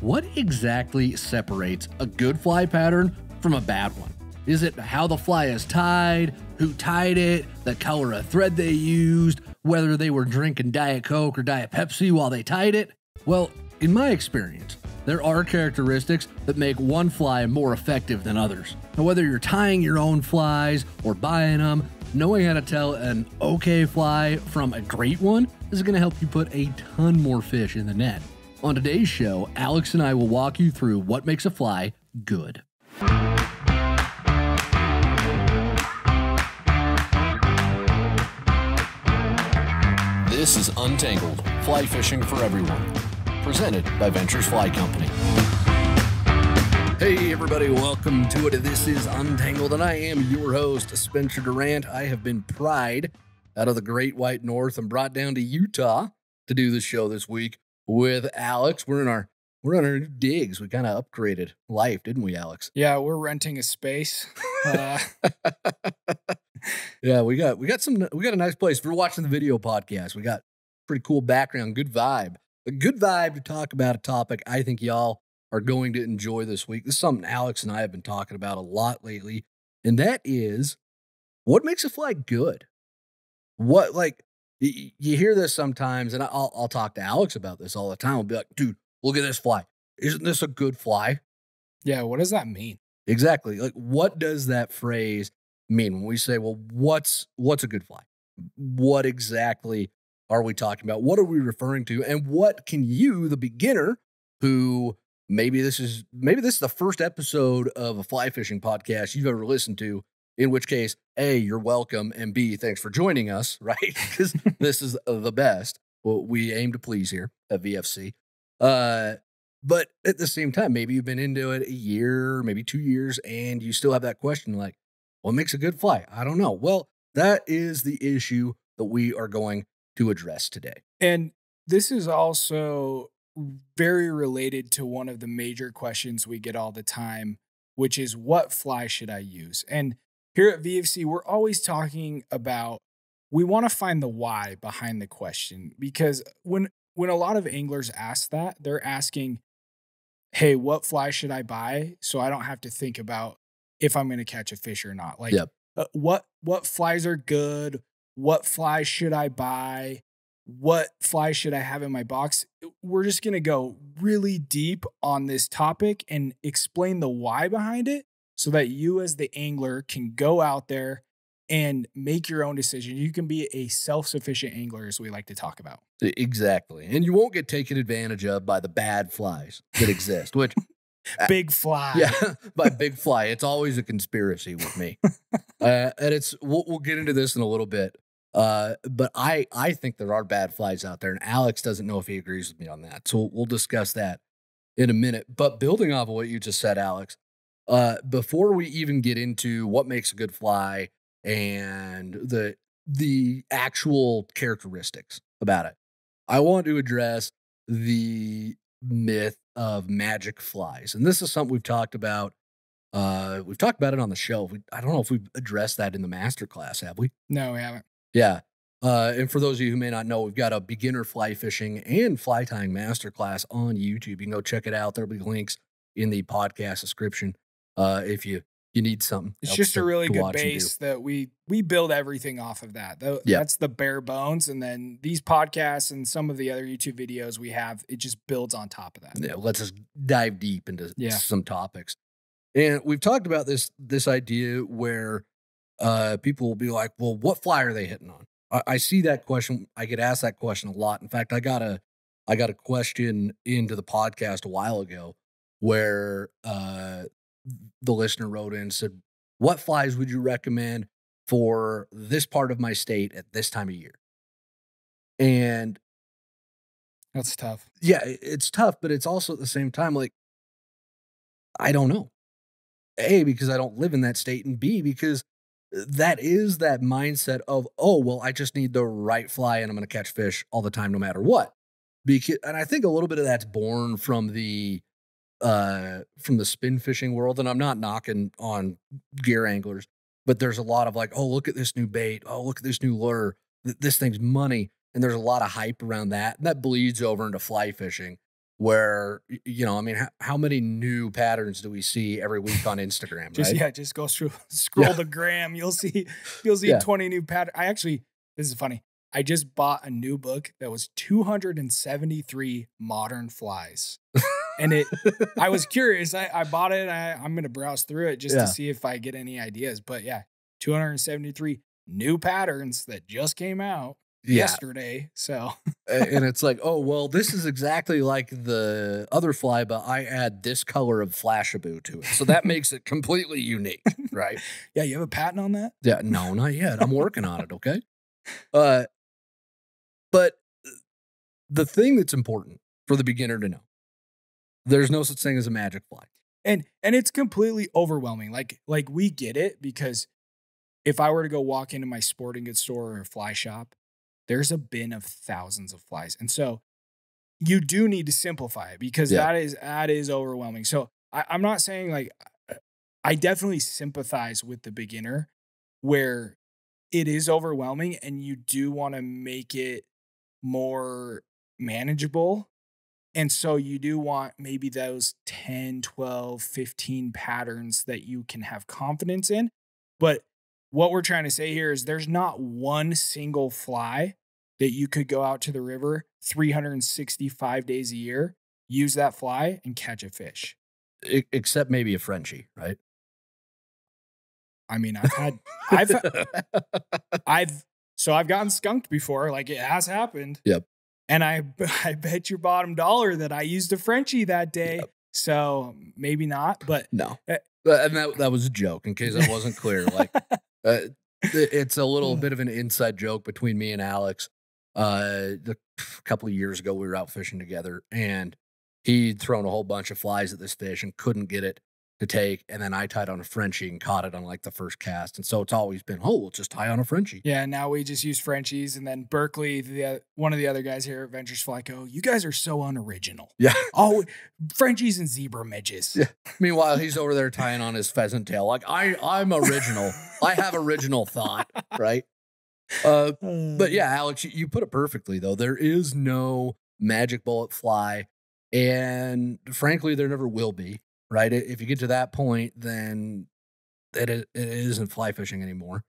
what exactly separates a good fly pattern from a bad one? Is it how the fly is tied, who tied it, the color of thread they used, whether they were drinking Diet Coke or Diet Pepsi while they tied it? Well, in my experience, there are characteristics that make one fly more effective than others. Now, whether you're tying your own flies or buying them, knowing how to tell an okay fly from a great one is going to help you put a ton more fish in the net. On today's show, Alex and I will walk you through what makes a fly good. This is Untangled, Fly Fishing for Everyone, presented by Ventures Fly Company. Hey everybody, welcome to it. This is Untangled, and I am your host, Spencer Durant. I have been pried out of the Great White North and brought down to Utah to do the show this week with Alex. We're on our new digs. We kind of upgraded life, didn't we, Alex? Yeah, we're renting a space. Yeah, we got a nice place. If you're watching the video podcast, we got pretty cool background, good vibe. A good vibe to talk about a topic I think y'all are going to enjoy this week. This is something Alex and I have been talking about a lot lately, and that is what makes a fly good. What, like, you hear this sometimes, and I'll talk to Alex about this all the time. I'll be like, dude, look at this fly. Isn't this a good fly? Yeah, what does that mean? Exactly. Like, what does that phrase mean when we say, well, what's a good fly? What exactly are we talking about? What are we referring to? And what can you, the beginner, who maybe this is the first episode of a fly fishing podcast you've ever listened to, in which case, A, you're welcome, and B, thanks for joining us, right? Because this is the best. Well, we aim to please here at VFC. But at the same time, maybe you've been into it a year, maybe 2 years, and you still have that question like, what makes a good fly? I don't know. Well, that is the issue that we are going to address today. And this is also very related to one of the major questions we get all the time, which is what fly should I use? And here at VFC, we're always talking about, we want to find the why behind the question, because when a lot of anglers ask that, they're asking, hey, what fly should I buy so I don't have to think about if I'm going to catch a fish or not? Like, Yep. What flies are good? What fly should I buy? What fly should I have in my box? We're just going to go really deep on this topic and explain the why behind it so that you as the angler can go out there and make your own decision. You can be a self-sufficient angler, as we like to talk about. Exactly. And you won't get taken advantage of by the bad flies that exist, which big fly. Yeah, by big fly. It's always a conspiracy with me. And we'll get into this in a little bit. But I think there are bad flies out there, and Alex doesn't know if he agrees with me on that. So we'll discuss that in a minute. But building off of what you just said, Alex, before we even get into what makes a good fly and the actual characteristics about it, I want to address the myth of magic flies. And this is something we've talked about. We've talked about it on the show. I don't know if we've addressed that in the masterclass, have we? No, we haven't. Yeah. And for those of you who may not know, we've got a beginner fly fishing and fly tying masterclass on YouTube. You can go check it out. There'll be links in the podcast description if you need something. It's just a really good base that we build everything off of that. That's the bare bones. And then these podcasts and some of the other YouTube videos we have, it just builds on top of that. Yeah, let's just dive deep into some topics. And we've talked about this idea where people will be like, well, what fly are they hitting on? I see that question. I get asked that question a lot. In fact, I got a question into the podcast a while ago where the listener wrote in and said, what flies would you recommend for this part of my state at this time of year? And that's tough. Yeah, it's tough, but it's also at the same time, like, I don't know. A, because I don't live in that state, and B, because that is that mindset of, oh, well, I just need the right fly and I'm going to catch fish all the time, no matter what. And I think a little bit of that's born from the spin fishing world. And I'm not knocking on gear anglers, but there's a lot of like, oh, look at this new bait. Oh, look at this new lure. This thing's money. And there's a lot of hype around that. And that bleeds over into fly fishing. where, I mean, how many new patterns do we see every week on Instagram, right? Just go through, scroll the gram. You'll see Yeah. 20 new patterns. This is funny. I just bought a new book that was 273 modern flies. And I was curious. I bought it. I'm going to browse through it just to Yeah. see if I get any ideas. But yeah, 273 new patterns that just came out yesterday. So, And it's like, oh, well, this is exactly like the other fly, but I add this color of Flashaboo to it. So that makes it completely unique, right? yeah, you have a patent on that? Yeah, no, not yet. I'm working on it, okay? Uh, but the thing that's important for the beginner to know, there's no such thing as a magic fly. And it's completely overwhelming. Like we get it, because if I were to go walk into my sporting goods store or a fly shop, there's a bin of thousands of flies. And so you do need to simplify it, because that is overwhelming. So I'm not saying, like, I definitely sympathize with the beginner where it is overwhelming and you do want to make it more manageable. And so you do want maybe those 10, 12, 15 patterns that you can have confidence in. But what we're trying to say here is there's not one single fly that you could go out to the river 365 days a year, use that fly and catch a fish. Except maybe a Frenchie, right? I mean, I've gotten skunked before. Like, it has happened. Yep. And I bet your bottom dollar that I used a Frenchie that day. Yep. So maybe not, but no. And that was a joke, in case I wasn't clear. Like, it's a little bit of an inside joke between me and Alex. A couple of years ago, we were out fishing together, and he'd thrown a whole bunch of flies at this fish and couldn't get it to take. And then I tied on a Frenchie and caught it on like the first cast. And so it's always been, oh, we'll just tie on a Frenchie. Yeah. Now we just use Frenchies. And then Berkeley, one of the other guys here at Ventures Fly, go, you guys are so unoriginal. Yeah. Oh, Frenchies and zebra midges. Yeah. Meanwhile, he's over there tying on his pheasant tail. Like, I'm original. I have original thought, right? But yeah, Alex, you put it perfectly, though. There is no magic bullet fly. And frankly, there never will be. Right. If you get to that point, then it isn't fly fishing anymore.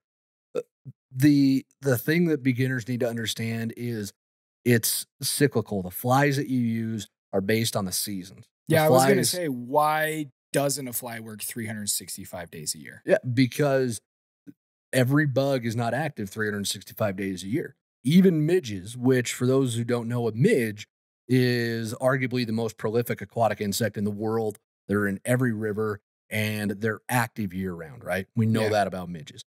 The thing that beginners need to understand is it's cyclical. The flies that you use are based on the seasons. Yeah, I was going to say, why doesn't a fly work 365 days a year? Yeah, because every bug is not active 365 days a year. Even midges, which for those who don't know, a midge is arguably the most prolific aquatic insect in the world. They're in every river and they're active year round, right? We know that about midges.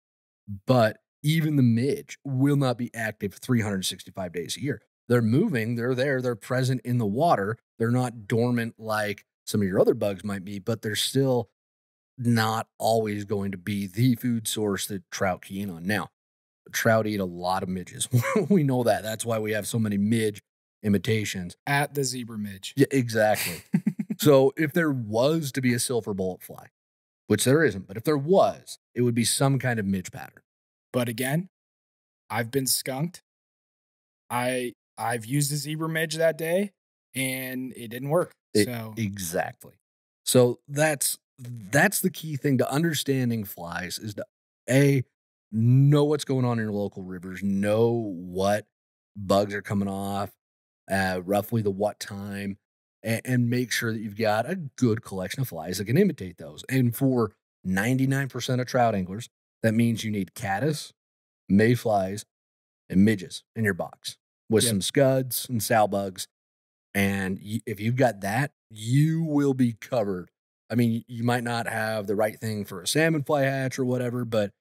But even the midge will not be active 365 days a year. They're moving, they're there, they're present in the water. They're not dormant like some of your other bugs might be, but they're still not always going to be the food source that trout key in on. Now, trout eat a lot of midges. We know that. That's why we have so many midge imitations. At the zebra midge. Yeah, exactly. So if there was to be a silver bullet fly, which there isn't, but if there was, it would be some kind of midge pattern. But again, I've been skunked. I've used a zebra midge that day and it didn't work. Exactly. So that's the key thing to understanding flies, is to know what's going on in your local rivers, know what bugs are coming off, roughly the what time, and make sure that you've got a good collection of flies that can imitate those. And for 99% of trout anglers, that means you need caddis, mayflies, and midges in your box with some scuds and sow bugs. And if you've got that, you will be covered. I mean, you might not have the right thing for a salmon fly hatch or whatever, but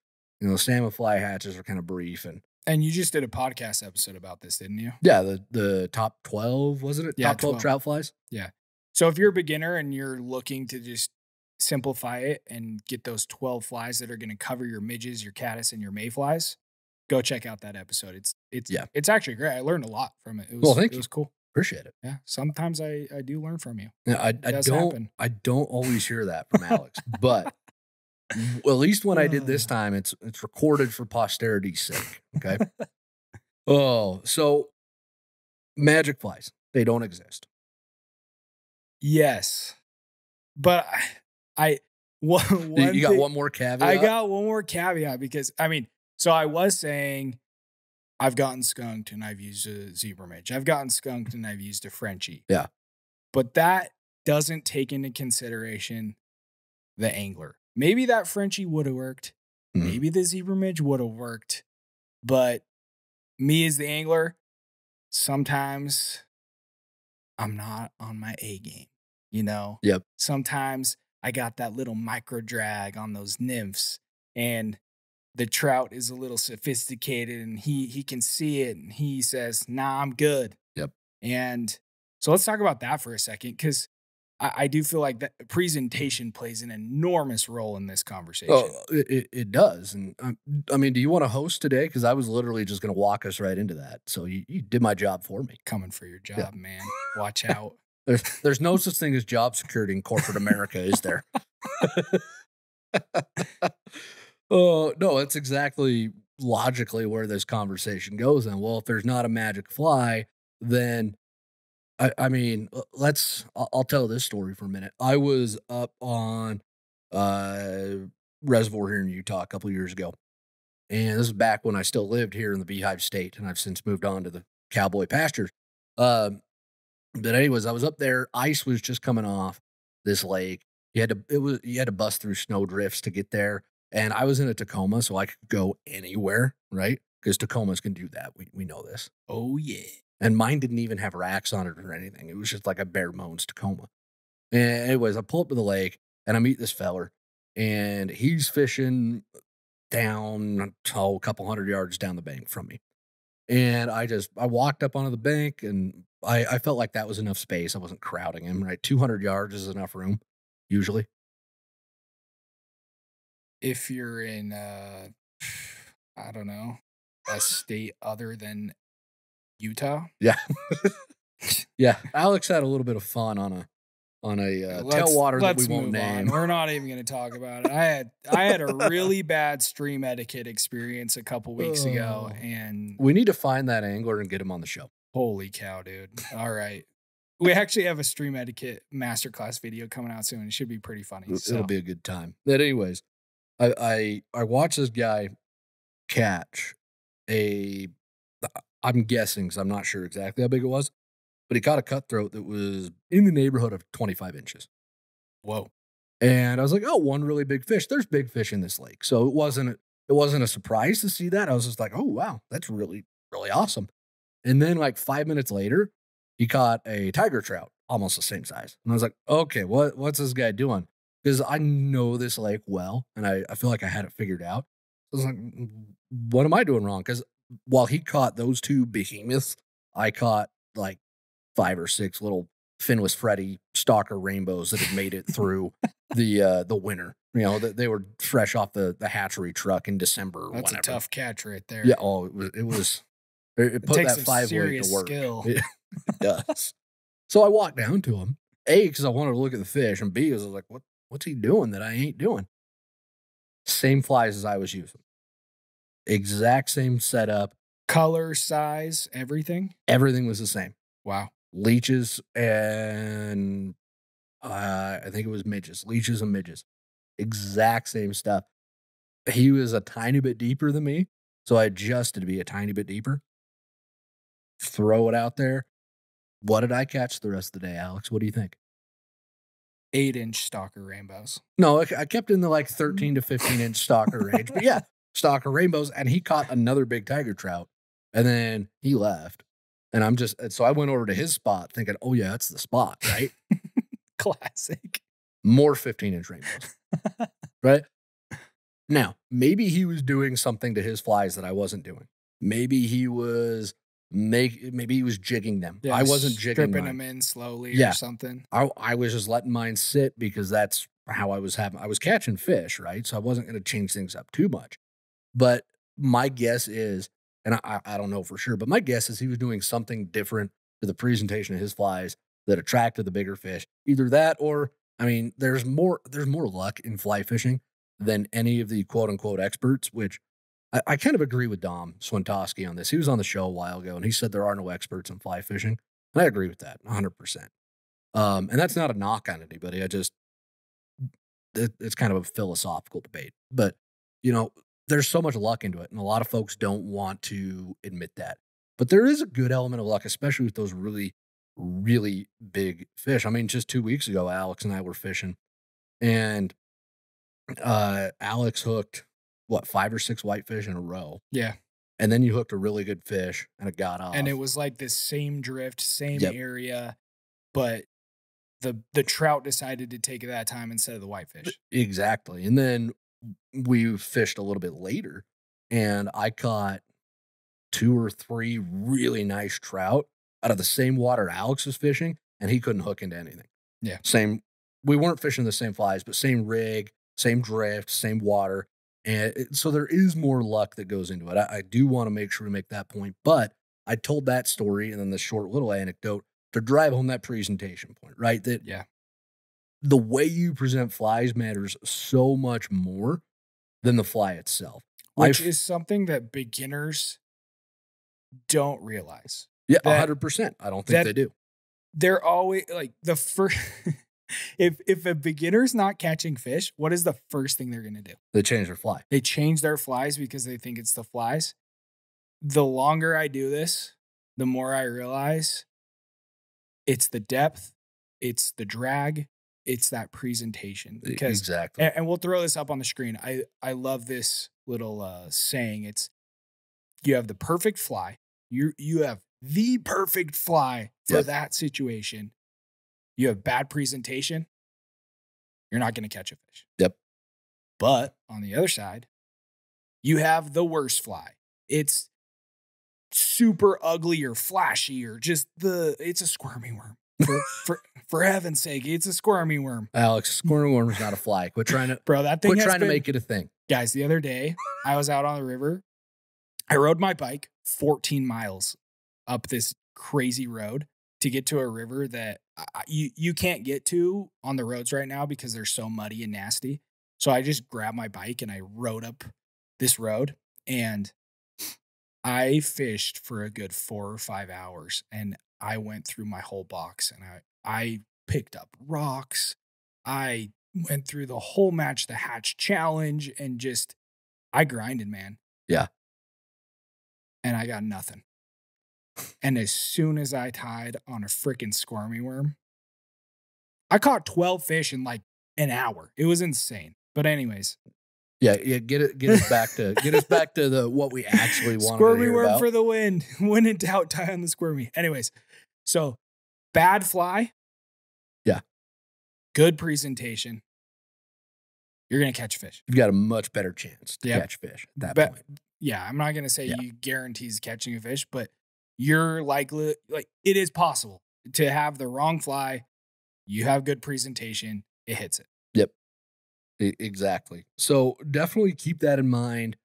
salmon fly hatches are kind of brief. And you just did a podcast episode about this, didn't you? Yeah, the top 12, wasn't it? Yeah, top 12 trout flies? Yeah. So if you're a beginner and you're looking to just simplify it and get those 12 flies that are going to cover your midges, your caddis, and your mayflies, go check out that episode. It's actually great. I learned a lot from it. It was cool. Appreciate it. Yeah. Sometimes I do learn from you. Yeah, I don't always hear that from Alex, but well, at least when I did this time, it's recorded for posterity's sake. Okay. So magic flies, they don't exist. Yes. But I one You got thing one more caveat? I got one more caveat because I mean, so I was saying I've gotten skunked and I've used a zebra midge. I've gotten skunked and I've used a Frenchie. Yeah. But that doesn't take into consideration the angler. Maybe that Frenchie would have worked. Mhm. Maybe the zebra midge would have worked. But me as the angler, sometimes I'm not on my A game. You know, Yep. sometimes I got that little micro drag on those nymphs and the trout is a little sophisticated and he can see it and he says, "Nah, I'm good." Yep. And so let's talk about that for a second because I do feel like that presentation plays an enormous role in this conversation. Oh, it does. And I mean, do you want to host today? Because I was literally just going to walk us right into that. So you did my job for me. Coming for your Yeah. job, man. Watch out. There's no such thing as job security in corporate America, is there? Oh, no, that's exactly logically where this conversation goes. And well, if there's not a magic fly, then I mean, I'll tell this story for a minute. I was up on uh reservoir here in Utah a couple of years ago. And this is back when I still lived here in the Beehive State, and I've since moved on to the cowboy pastures. Um, but anyways, I was up there. Ice was just coming off this lake. You had to bust through snow drifts to get there. And I was in a Tacoma, so I could go anywhere, right? Because Tacomas can do that. We know this. Oh, yeah. And mine didn't even have racks on it or anything. It was just like a bare bones Tacoma. And anyways, I pull up to the lake and I meet this feller, and he's fishing down a couple hundred yards down the bank from me. And I walked up onto the bank and I felt like that was enough space. I wasn't crowding him, right? 200 yards is enough room, usually. If you're in, I don't know, a state other than Utah. Yeah. Yeah. Alex had a little bit of fun on a tailwater that we won't move name. on. We're not even going to talk about it. I had a really bad stream etiquette experience a couple weeks ago, and We need to find that angler and get him on the show. holy cow, dude! All right, we actually have a stream etiquette masterclass video coming out soon. It should be pretty funny. It'll be a good time. But anyways, I watched this guy catch I'm guessing because I'm not sure exactly how big it was, but he caught a cutthroat that was in the neighborhood of 25 inches. Whoa. And I was like, oh, one really big fish. There's big fish in this lake. So it wasn't a surprise to see that. I was just like, oh, wow, that's really, really awesome. And then like 5 minutes later, he caught a tiger trout, almost the same size. And I was like, okay, what's this guy doing? Because I know this lake well, and I feel like I had it figured out. I was like, what am I doing wrong? Because while he caught those two behemoths, I caught like 5 or 6 little Finwis Freddy stalker rainbows that had made it through the winter. You know, they were fresh off the hatchery truck in December. Or That's whatever. a tough catch right there. Yeah. Oh, it put takes that some 5 weight serious to work. skill. It does. So I walked down to him. A, because I wanted to look at the fish, and B, because I was like, what's he doing that I ain't doing? Same flies as I was using. Exact same setup. Color, size, everything. Everything was the same. Wow. Leeches and I think it was midges. Leeches and midges. Exact same stuff. He was a tiny bit deeper than me, so I adjusted to be a tiny bit deeper. Throw it out there. What did I catch the rest of the day, Alex? What do you think? 8-inch stalker rainbows. No, I kept in the like 13 to 15-inch stalker range. But yeah, stalker rainbows. And he caught another big tiger trout. And then he left. And so I went over to his spot thinking, oh, yeah, that's the spot, right? Classic. More 15-inch rainbows, right? Now, maybe he was doing something to his flies that I wasn't doing. Maybe he was jigging them. Yeah, I wasn't jigging stripping mine. them in slowly Yeah. or something. I was just letting mine sit because that's how I was catching fish, right? So I wasn't going to change things up too much. But my guess is, and I don't know for sure, but my guess is he was doing something different to the presentation of his flies that attracted the bigger fish. Either that or, I mean, there's more luck in fly fishing than any of the quote unquote experts, which I kind of agree with Dom Swintoski on this. He was on the show a while ago and he said there are no experts in fly fishing. And I agree with that 100%. And that's not a knock on anybody. It's kind of a philosophical debate, but you know, there's so much luck into it, and a lot of folks don't want to admit that. But there is a good element of luck, especially with those really, really big fish. I mean, just 2 weeks ago, Alex and I were fishing, and Alex hooked what 5 or 6 whitefish in a row, Yeah. and then you hooked a really good fish, and it got off. And it was like this same drift, same Yep. area, but the trout decided to take it that time instead of the whitefish. Exactly. And then we fished a little bit later, and I caught 2 or 3 really nice trout out of the same water Alex was fishing, and he couldn't hook into anything. Yeah. Same. We weren't fishing the same flies, but same rig, same drift, same water. And so there is more luck that goes into it. I do want to make sure to make that point, but I told that story and then the short little anecdote to drive home that presentation point, right? That Yeah. the way you present flies matters so much more than the fly itself. Which is something that beginners don't realize. Yeah, that- 100%. I don't think they do. They're always like the first. If a beginner's not catching fish, what is the first thing they're going to do? They change their fly. They change their flies because they think it's the flies. The longer I do this, the more I realize it's the depth, it's the drag, it's that presentation. Because Exactly. and we'll throw this up on the screen. I love this little saying. It's you have the perfect fly. You have the perfect fly for Yep. that situation. You have bad presentation, you're not going to catch a fish. Yep. But on the other side, you have the worst fly. It's super ugly or flashy or just it's a squirmy worm. For heaven's sake, it's a squirmy worm. Alex, squirmy worm is not a fly. Quit trying to Bro, that thing quit has trying to been- make it a thing. Guys, the other day, I was out on the river. I rode my bike 14 miles up this crazy road to get to a river that you can't get to on the roads right now because they're so muddy and nasty. So I just grabbed my bike and I rode up this road, and I fished for a good 4 or 5 hours, and I went through my whole box, and I picked up rocks. I went through the whole match the hatch challenge, and just I grinded, man. Yeah. And I got nothing. And as soon as I tied on a freaking squirmy worm, I caught 12 fish in like an hour. It was insane. But anyways, Yeah, get us back to the what we actually wanted to squirmy hear worm about. for the win. When in doubt, tie on the squirmy. Anyways, so bad fly. Yeah. Good presentation. You're gonna catch fish. You've got a much better chance to Yep. catch fish at that But- point. Yeah, I'm not gonna say Yeah. you guarantees catching a fish, but you're likely it is possible to have the wrong fly. You have good presentation, it hits it. Yep. Exactly. So definitely keep that in mind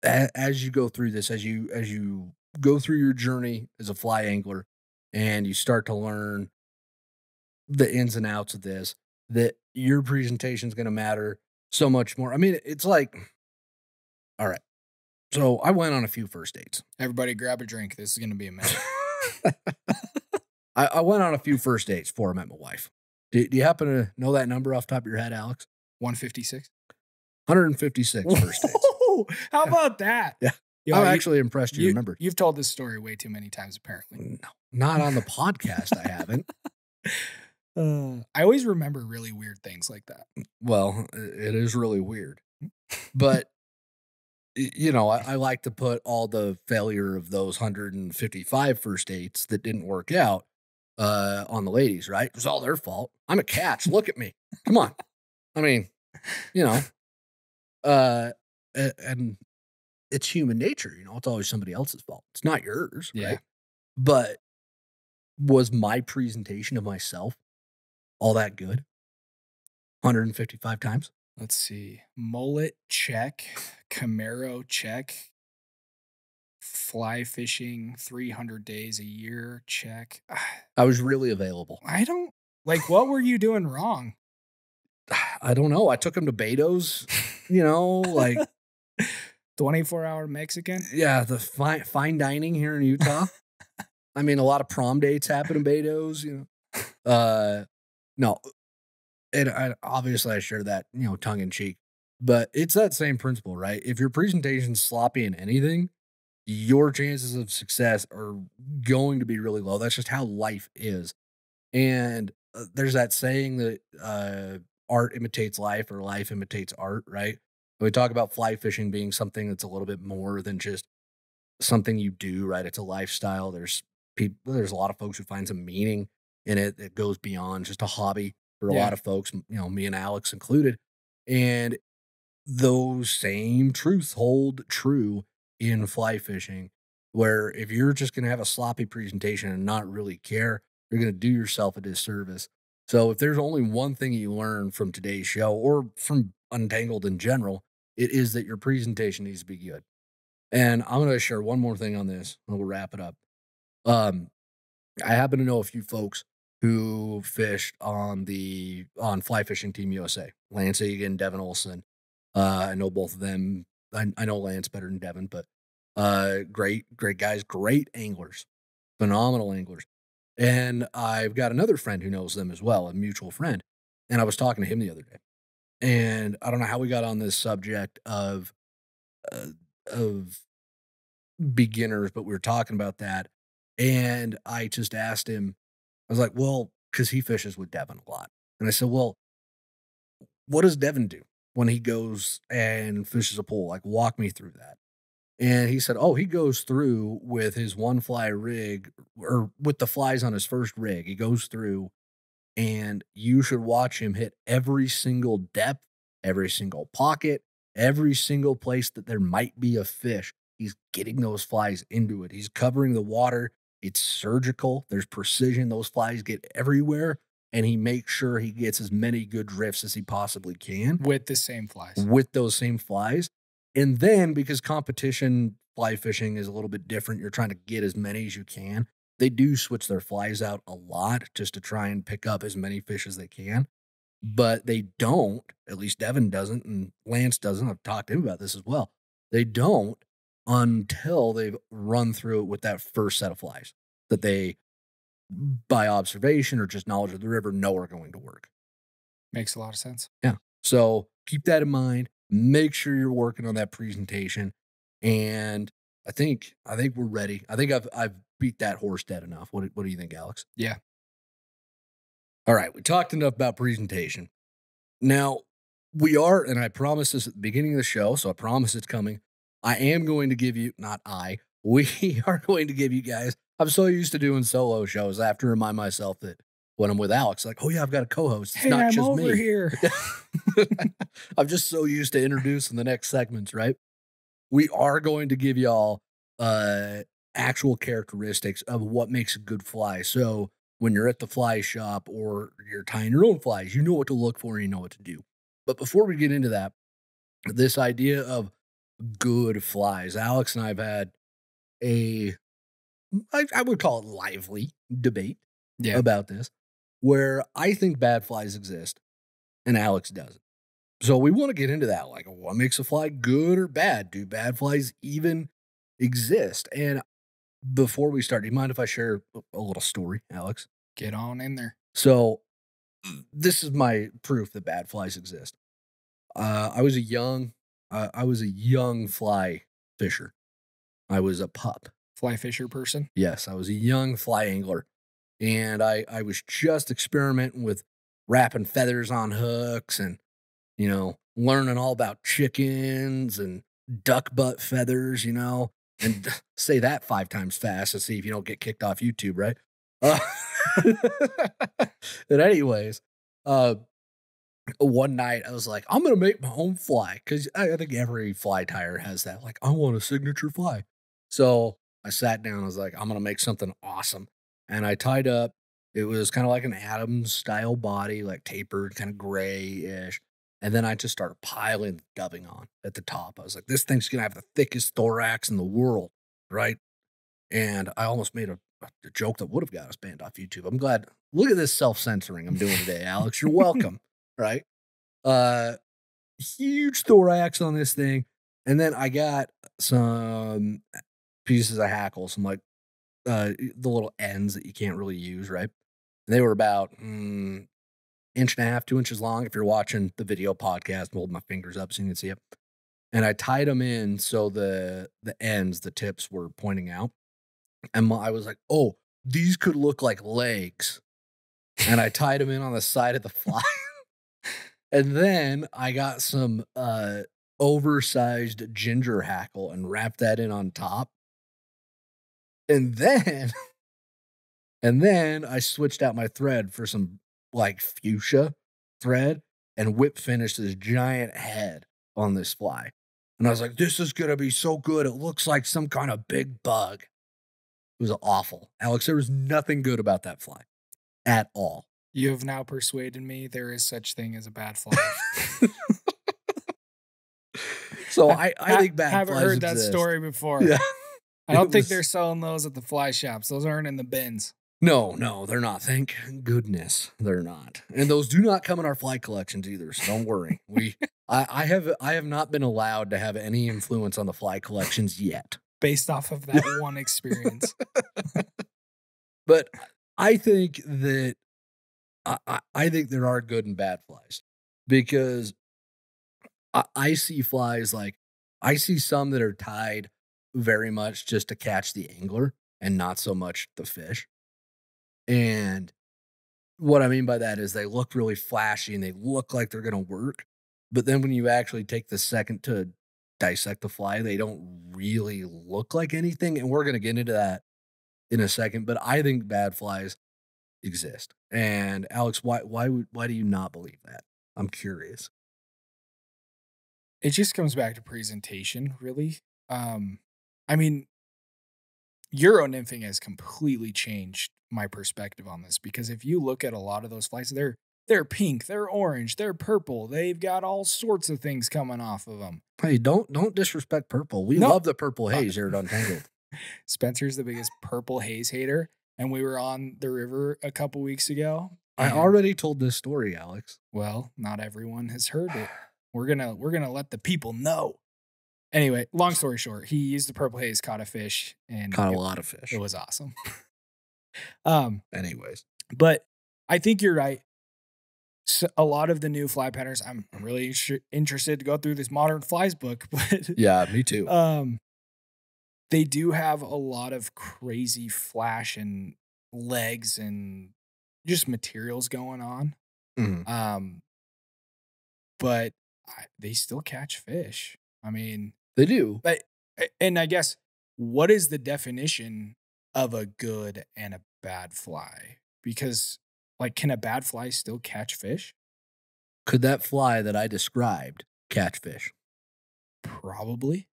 as you go through this, as you go through your journey as a fly angler and you start to learn the ins and outs of this, that your presentation is going to matter so much more. I mean, it's like, all right. So I went on a few first dates. Everybody grab a drink. This is gonna be a minute. I went on a few first dates before I met my wife. Do you happen to know that number off the top of your head, Alex? 156. 156 first dates. Whoa, how about that? Yeah. Yo, I'm actually impressed you remembered. You've told this story way too many times, apparently. No, not on the podcast. I haven't. I always remember really weird things like that. Well, it is really weird. But, you know, I like to put all the failure of those 155 first dates that didn't work out on the ladies, right? It was all their fault. I'm a catch. Look at me. Come on. I mean, you know, and it's human nature. You know, it's always somebody else's fault. It's not yours, Yeah. right? But was my presentation of myself all that good? 155 times? Let's see. Mullet, check. Camaro, check. Fly fishing 300 days a year, check. I was really available. I don't like, what were you doing wrong? I don't know. I took him to Beto's, you know, like, 24-hour Mexican? yeah, the fine dining here in Utah. I mean, a lot of prom dates happen in Beto's, you know. No, and obviously I share that, you know, tongue in cheek, but it's that same principle, right? If your presentation's sloppy in anything, your chances of success are going to be really low. That's just how life is. And there's that saying that art imitates life or life imitates art, right? We talk about fly fishing being something that's a little bit more than just something you do, right? It's a lifestyle. There's a lot of folks who find some meaning in it that goes beyond just a hobby for a Yeah. lot of folks, you know, me and Alex included. And those same truths hold true in fly fishing, where if you're just going to have a sloppy presentation and not really care, you're going to do yourself a disservice. So if there's only one thing you learn from today's show or from Untangled in general, it is that your presentation needs to be good. And I'm going to share one more thing on this, and we'll wrap it up. Um, I happen to know a few folks who fished on Fly Fishing Team USA. Lance Egan, Devin Olson. I know both of them. I know Lance better than Devin, but great guys, great anglers, phenomenal anglers. And I've got another friend who knows them as well, a mutual friend. And I was talking to him the other day, and I don't know how we got on this subject uh, of beginners, but we were talking about that. And I just asked him, I was like, well, because he fishes with Devin a lot. And I said, well, what does Devin do when he goes and fishes a pool? Like, walk me through that. And he said, oh, he goes through with his one fly rig or with the flies on his first rig. He goes through and you should watch him hit every single depth, every single pocket, every single place that there might be a fish. He's getting those flies into it. He's covering the water. It's surgical. There's precision. Those flies get everywhere. And he makes sure he gets as many good drifts as he possibly can With the same flies. with those same flies. And then because competition fly fishing is a little bit different, you're trying to get as many as you can. They do switch their flies out a lot just to try and pick up as many fish as they can. But they don't, at least Devin doesn't, and Lance doesn't. I've talked to him about this as well. They don't until they've run through it with that first set of flies that they, by observation or just knowledge of the river, know are going to work. Makes a lot of sense. Yeah. So keep that in mind. Make sure you're working on that presentation. And I think we're ready. I think I've beat that horse dead enough. What do you think, Alex? Yeah. All right. We talked enough about presentation. Now we are, and I promised this at the beginning of the show, so I promise it's coming. I am going to give you, not I, we are going to give you guys. I'm so used to doing solo shows. I have to remind myself that when I'm with Alex, like, oh yeah, I've got a co-host. It's Hey, not I'm just over me. here. I'm just so used to introducing the next segments, right? We are going to give y'all actual characteristics of what makes a good fly. So when you're at the fly shop or you're tying your own flies, you know what to look for and you know what to do. But before we get into that, this idea of good flies, Alex and I have had I would call it lively debate Yeah. about this, where I think bad flies exist and Alex doesn't. So we want to get into that. Like, what makes a fly good or bad? Do bad flies even exist? And before we start, do you mind if I share a little story, Alex? Get on in there. So this is my proof that bad flies exist. I was a young fly fisher. I was a pup. Fly fisher person. Yes, I was a young fly angler. And I was just experimenting with wrapping feathers on hooks and, you know, learning all about chickens and duck butt feathers, you know, and say that 5 times fast to see if you don't get kicked off YouTube, right? Uh, but anyways, one night I was like, I'm going to make my own fly because I think every fly tire has that. Like, I want a signature fly. So I sat down. I was like, I'm going to make something awesome. And I tied up. It was kind of like an Adams style body, like tapered, kind of grayish. And then I just started piling dubbing on at the top. I was like, this thing's going to have the thickest thorax in the world, right? And I almost made a joke that would have got us banned off YouTube. I'm glad. Look at this self-censoring I'm doing today, Alex. You're welcome, right? Huge thorax on this thing. And then I got some pieces of hackle, some like the little ends that you can't really use, right? They were about inch and a half, 2 inches long. If you're watching the video podcast, I'm holding my fingers up so you can see it. And I tied them in so the ends, the tips were pointing out. And I was like, oh, these could look like legs. And I tied them in on the side of the fly. And then I got some oversized ginger hackle and wrapped that in on top. And then I switched out my thread for some like fuchsia thread and whip finished this giant head on this fly. And I was like, this is going to be so good. It looks like some kind of big bug. It was awful. Alex, there was nothing good about that fly at all. You have now persuaded me there is such thing as a bad fly. So I think bad haven't flies heard that exist. story before. Yeah. I don't think they're selling those at the fly shops. Those aren't in the bins. No, they're not. Thank goodness they're not. And those do not come in our fly collections either. So don't worry. I have not been allowed to have any influence on the fly collections yet. Based off of that one experience. But I think that I think there are good and bad flies because I see flies like I see some that are tied very much just to catch the angler and not so much the fish. And what I mean by that is they look really flashy and they look like they're going to work. But then when you actually take the second to dissect the fly, they don't really look like anything. And we're going to get into that in a second. But I think bad flies exist. And Alex, why do you not believe that? I'm curious. It just comes back to presentation, really. I mean, Euro nymphing has completely changed my perspective on this because if you look at a lot of those flies, they're pink, they're orange, they're purple. They've got all sorts of things coming off of them. Hey, don't disrespect purple. We love the purple haze here at Untangled. Spencer's the biggest purple haze hater, and we were on the river a couple weeks ago. I already told this story, Alex. Well, not everyone has heard it. We're gonna let the people know. Anyway, long story short, he used the purple haze, caught a fish, and caught a lot of fish. It was awesome. Anyways, but I think you're right. So a lot of the new fly patterns, I'm really interested to go through this Modern Flies book, but yeah, me too. They do have a lot of crazy flash and legs and just materials going on. Mm-hmm. But they still catch fish. I mean, they do. And I guess, what is the definition of a good and a bad fly? Because, like, can a bad fly still catch fish? Could that fly that I described catch fish? Probably.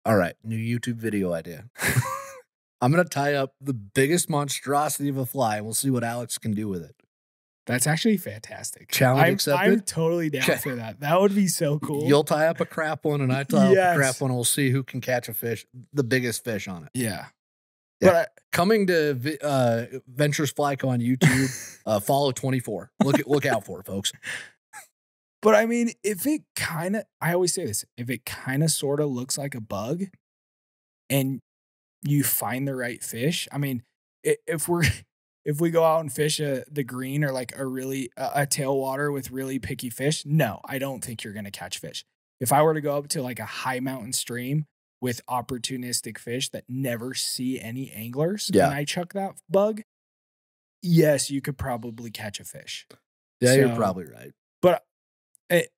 All right, new YouTube video idea. I'm going to tie up the biggest monstrosity of a fly, and we'll see what Alex can do with it. That's actually fantastic. Challenge accepted? I'm totally down for that. That would be so cool. You'll tie up a crap one, and I tie up a crap one, and we'll see who can catch a fish, the biggest fish on it. Yeah. But coming to Ventures Flyco on YouTube, follow 24. Look out for it, folks. But I mean, if it kind of, I always say this, if it kind of sort of looks like a bug and you find the right fish, I mean, if we go out and fish the green or like a tailwater with really picky fish, no, I don't think you're going to catch fish. If I were to go up to like a high mountain stream with opportunistic fish that never see any anglers, and I chuck that bug, yes, you could probably catch a fish. Yeah, you're probably right. But,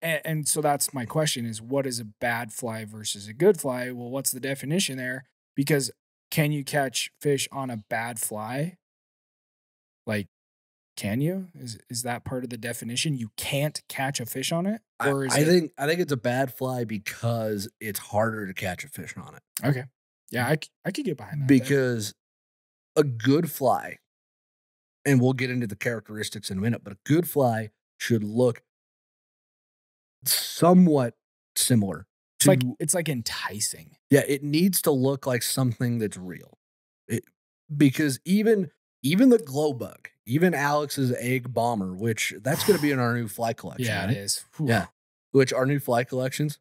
and so that's my question is, what is a bad fly versus a good fly? Well, what's the definition there? Because can you catch fish on a bad fly? Like, can you? Is that part of the definition? You can't catch a fish on it? Or I think it's a bad fly because it's harder to catch a fish on it. Okay. Yeah, I could get behind that. Because a good fly, and we'll get into the characteristics in a minute, but a good fly should look somewhat similar. It's like enticing. Yeah, it needs to look like something that's real. Because even the glow bug, even Alex's egg bomber, which that's going to be in our new fly collection. Yeah, right? it is. Whew. Yeah, which our new fly collections,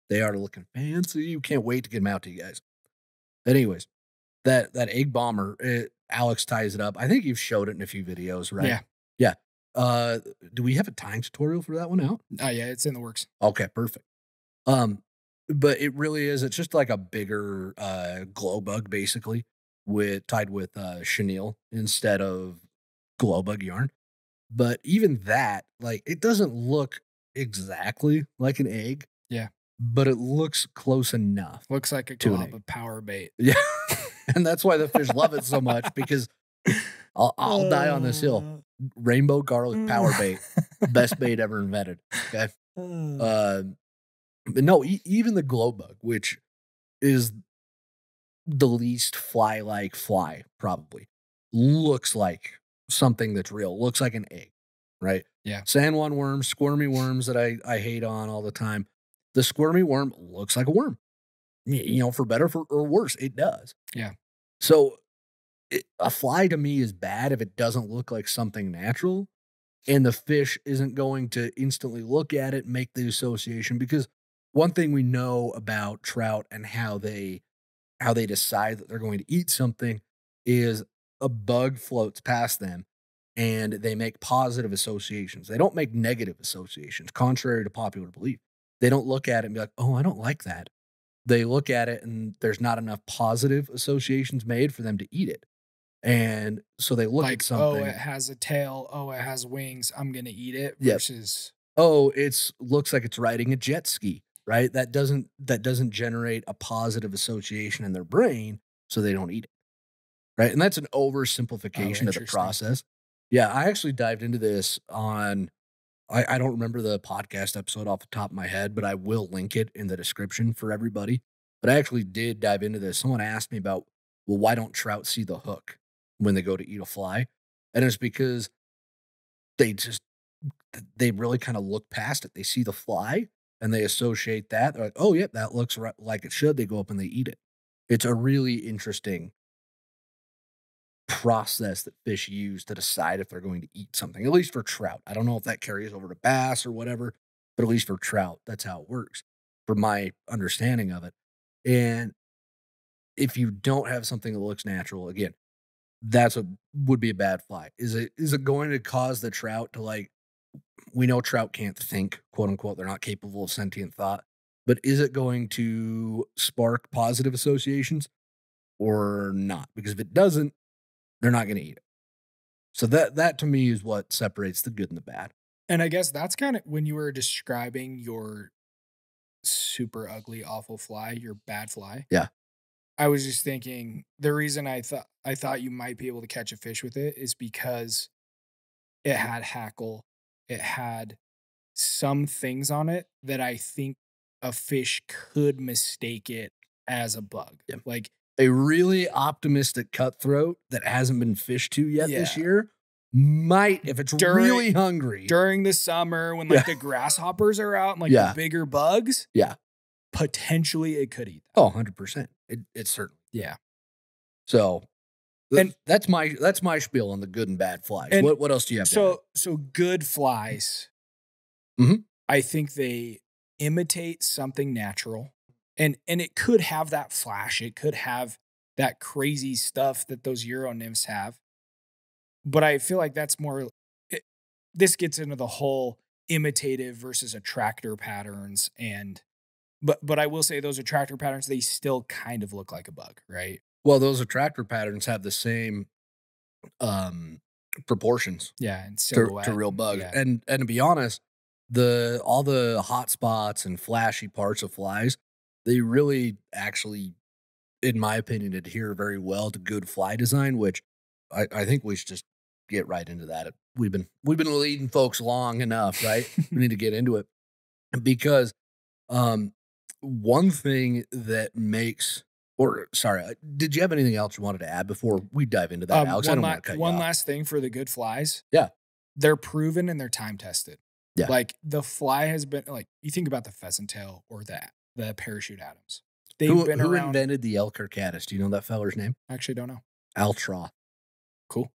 they are looking fancy. You can't wait to get them out to you guys. Anyways, that egg bomber, Alex ties it up. I think you've showed it in a few videos, right? Yeah. Yeah. Do we have a time tutorial for that one out? Oh yeah, it's in the works. Okay, perfect. Um, but it really is. It's just like a bigger glow bug, basically, with tied with chenille instead of glow bug yarn. But even that, like, it doesn't look exactly like an egg, Yeah. but it looks close enough Looks like a to an glob egg. of power bait. Yeah, and that's why the fish love it so much because I'll die on this hill. Rainbow garlic power bait, best bait ever invented. Okay. Uh, but no, even the glow bug, which is the least fly-like fly, probably looks like something that's real. Looks like an egg, right? Yeah. Sandworm worms, squirmy worms that I hate on all the time. The squirmy worm looks like a worm. You know, for better or worse, it does. Yeah. So a fly to me is bad if it doesn't look like something natural, and the fish isn't going to instantly look at it and make the association. Because one thing we know about trout and how they decide that they're going to eat something is a bug floats past them and they make positive associations. They don't make negative associations, contrary to popular belief. They don't look at it and be like, oh, I don't like that. They look at it and there's not enough positive associations made for them to eat it. And so they look at Like, something. oh, it has a tail. Oh, it has wings. I'm gonna eat it. Yep. Versus, Oh, it's looks like it's riding a jet ski, right? That doesn't generate a positive association in their brain, so they don't eat it. Right? And that's an oversimplification of the interesting. process. Yeah, I actually dived into this on I don't remember the podcast episode off the top of my head, but I will link it in the description for everybody. But I actually did dive into this. Someone asked me about, well, why don't trout see the hook when they go to eat a fly? And it's because they just they really kind of look past it. They see the fly and they associate that. They're like, oh, yeah, that looks like it should. They go up and they eat it. It's a really interesting process that fish use to decide if they're going to eat something, at least for trout. I don't know if that carries over to bass or whatever, but at least for trout, that's how it works, from my understanding of it. And if you don't have something that looks natural, again, that's what would be a bad fly. Is it going to cause the trout to, like, we know trout can't think, quote unquote, they're not capable of sentient thought, but is it going to spark positive associations or not? Because if it doesn't, they're not going to eat it. So that to me is what separates the good and the bad. and I guess that's kind of when you were describing your super ugly, awful fly, your bad fly. Yeah. I was just thinking the reason I thought you might be able to catch a fish with it is because it had hackle. It had some things on it that I think a fish could mistake it as a bug. Yeah. Like, A really optimistic cutthroat that hasn't been fished to yet this Yeah. year might, if it's really hungry. during the summer when like the grasshoppers are out and like Yeah. the bigger bugs, Yeah. potentially it could eat that. Oh, 100%. It's certainly. Yeah. So And- that's my spiel on the good and bad flies. And What else do you have to add? So good flies, Mhm. I think they imitate something natural. And it could have that flash. It could have that crazy stuff that those Euro nymphs have. But I feel like that's more, this gets into the whole imitative versus attractor patterns. But I will say those attractor patterns, they still kind of look like a bug, right? Well, those attractor patterns have the same proportions Yeah, and to silhouette. real bugs. Yeah. And to be honest, all the hot spots and flashy parts of flies, they really actually, in my opinion, adhere very well to good fly design, which I think we should just get right into that. We've been leading folks long enough, right? We need to get into it because one thing that makes, or sorry, did you have anything else you wanted to add before we dive into that, Alex? I don't want to cut you One off. last thing for the good flies. Yeah. They're proven and they're time tested. Yeah. Like the fly has been, like, you think about the pheasant tail or the parachute Adams. They've Who been around. invented the Elker caddis? Do you know that feller's name? Actually, don't know. Altroth. Cool.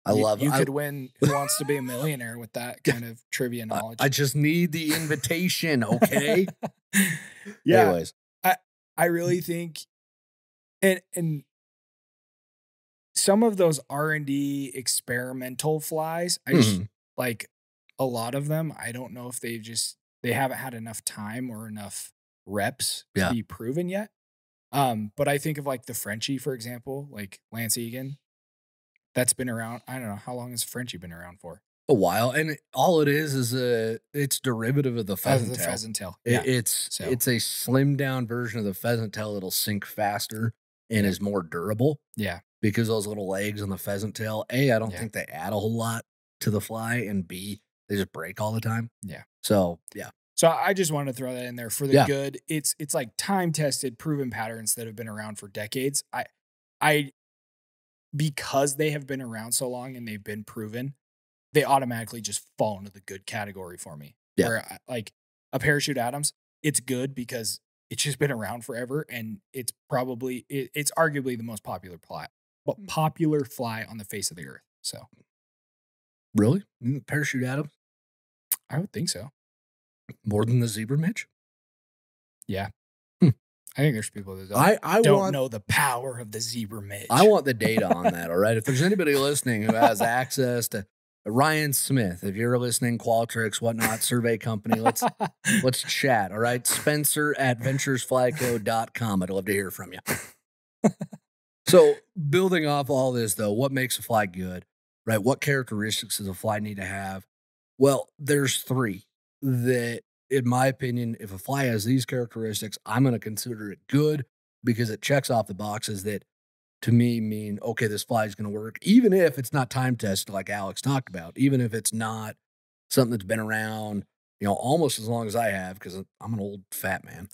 I You could win Who Wants to Be a Millionaire with that kind of trivia knowledge. I just need the invitation, okay? Yeah. Anyways. I really think, and some of those R&D experimental flies, Mhm. like a lot of them, I don't know if they haven't had enough time or enough reps to Yeah. be proven yet. But I think of like the Frenchie, for example, like Lance Egan, that's been around. I don't know how long has Frenchie been around for? A while, and all it is it's derivative of the Oh, pheasant the tail. pheasant tail. It, Yeah. it's So it's a slimmed down version of the pheasant tail that'll sink faster and yeah, is more durable yeah, because those little legs on the pheasant tail. A, I don't yeah, think they add a whole lot to the fly, and B, they just break all the time. yeah. So yeah, So I just wanted to throw that in there for the yeah, good. It's like time tested, proven patterns that have been around for decades. I because they have been around so long and they've been proven, they automatically just fall into the good category for me. yeah. Where like a parachute Adams, it's good because it's just been around forever and it's arguably the most popular fly on the face of the earth. So Really, parachute Adam I would think so. more than the zebra midge. Yeah. Hmm. I think there's people that I don't want know the power of the zebra midge. I want the data on that. All right. If there's anybody listening who has access to Ryan Smith, if you're listening, Qualtrics, whatnot, survey company, let's chat. All right. Spencer at venturesflyco.com. I'd love to hear from you. So building off all this though, what makes a fly good, right? What characteristics does a fly need to have? Well, there's three that, in my opinion, if a fly has these characteristics, I'm going to consider it good because it checks off the boxes that to me mean, okay, this fly is going to work, even if it's not time tested, like Alex talked about, even if it's not something that's been around, almost as long as I have, because I'm an old fat man,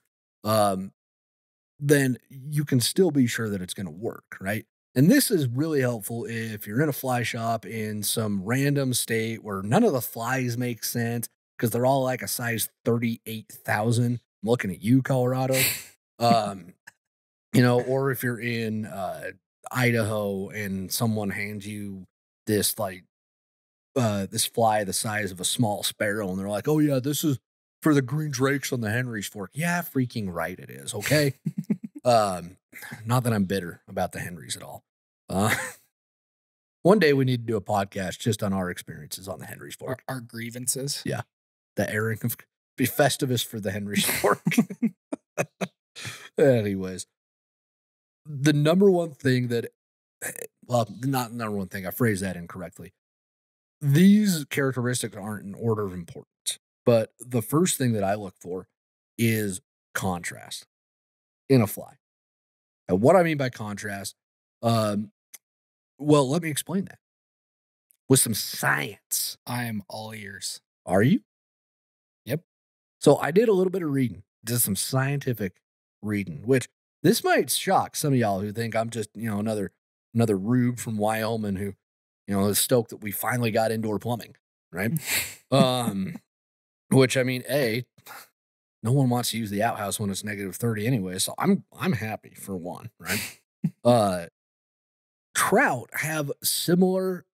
then you can still be sure that it's going to work, right? And this is really helpful if you're in a fly shop in some random state where none of the flies make sense because they're all like a size 38,000. I'm looking at you, Colorado. Um, or if you're in Idaho and someone hands you this this fly the size of a small sparrow and they're like, "Oh yeah, this is for the green drakes on the Henry's Fork." Yeah, freaking right it is. Okay. um, Not that I'm bitter about the Henrys at all. Uh, one day we need to do a podcast just on our experiences on the Henry's Fork. Our grievances. Yeah, the airing of be Festivus for the Henry's Fork. Anyways, the number one thing that, well, not number one thing, I phrased that incorrectly. These characteristics aren't in order of importance, but the first thing that I look for is contrast in a fly. And what I mean by contrast, um, well, let me explain that with some science. I am all ears. Are you? Yep. So I did a little bit of reading, did some scientific reading, which this might shock some of y'all who think I'm just, another rube from Wyoming who, is stoked that we finally got indoor plumbing, right? um, which I mean, no one wants to use the outhouse when it's negative 30 anyway, so I'm happy for one, right? Trout have similar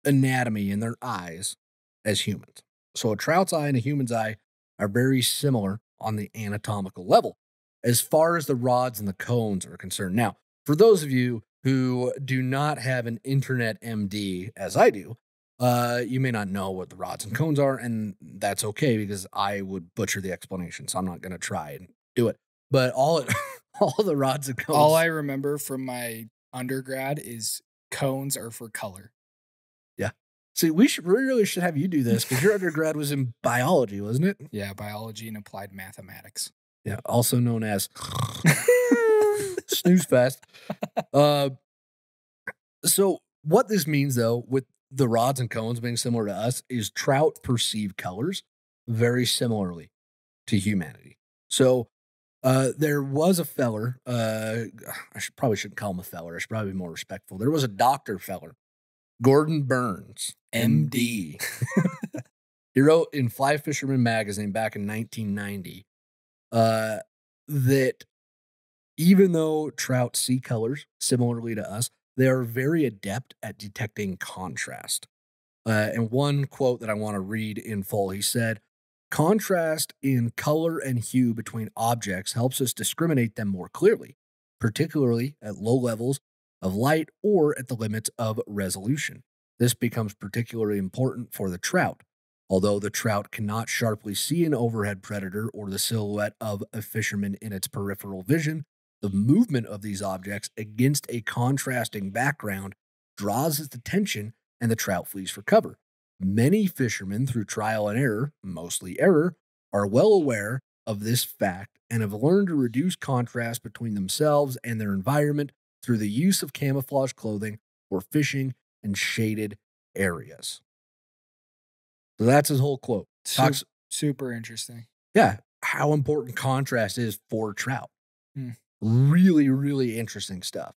anatomy in their eyes as humans. So a trout's eye and a human's eye are very similar on the anatomical level as far as the rods and the cones are concerned. Now, for those of you who do not have an internet MD as I do, you may not know what the rods and cones are, and that's okay because I would butcher the explanation, so I'm not going to try and do it. But all the rods and cones. All I remember from my undergrad is cones are for color. Yeah. See, we really should have you do this because your undergrad was in biology, wasn't it? Yeah, biology and applied mathematics. Yeah, also known as snooze fest. So what this means, though, with the rods and cones being similar to us, is trout perceive colors very similarly to humanity. So there was a feller. Probably shouldn't call him a feller. I should probably be more respectful. There was a doctor feller, Gordon Burns, MD. He wrote in Fly Fisherman magazine back in 1990 that even though trout see colors similarly to us, they are very adept at detecting contrast. And one quote that I want to read in full, he said, "Contrast in color and hue between objects helps us discriminate them more clearly, particularly at low levels of light or at the limits of resolution. This becomes particularly important for the trout. Although the trout cannot sharply see an overhead predator or the silhouette of a fisherman in its peripheral vision, the movement of these objects against a contrasting background draws its attention and the trout flees for cover. Many fishermen, through trial and error, mostly error, are well aware of this fact and have learned to reduce contrast between themselves and their environment through the use of camouflage clothing for fishing in shaded areas. So that's his whole quote. Talks, super interesting. yeah, how important contrast is for trout. Really, really interesting stuff.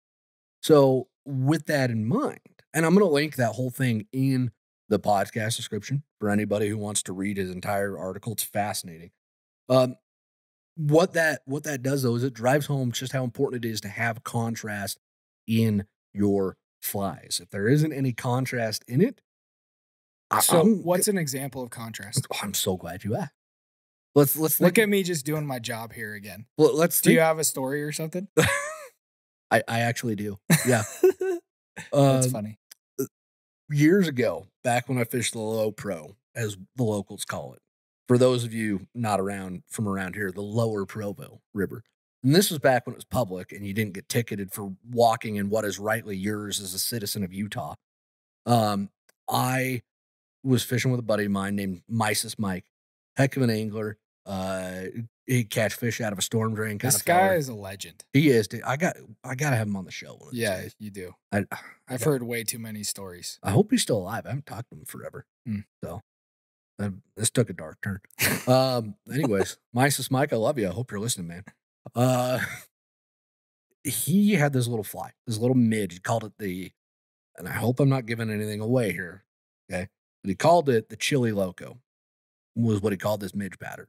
So with that in mind, and I'm going to link that whole thing in the podcast description for anybody who wants to read his entire article. It's fascinating. What that does, though, is it drives home just how important it is to have contrast in your flies. If there isn't any contrast in it, what's an example of contrast? I'm so glad you asked. Let's look at me just doing my job here again. Well, do you have a story or something? I actually do. Yeah. That's funny. Years ago, back when I fished the low pro, as the locals call it, for those of you not from around here, the lower Provo River. And this was back when it was public and you didn't get ticketed for walking in what is rightly yours as a citizen of Utah. I was fishing with a buddy of mine named Mises Mike. Heck of an angler. He'd catch fish out of a storm drain. This guy is a legend. He is, dude. I gotta have him on the show. Yeah, you do. I've heard way too many stories. I hope he's still alive. I haven't talked to him forever. So this took a dark turn. Anyways, Mises Mike, I love you. I hope you're listening, man. He had this little fly, this little midge. He called it and I hope I'm not giving anything away here. Okay. But he called it the Chili Loco, was what he called this midge pattern.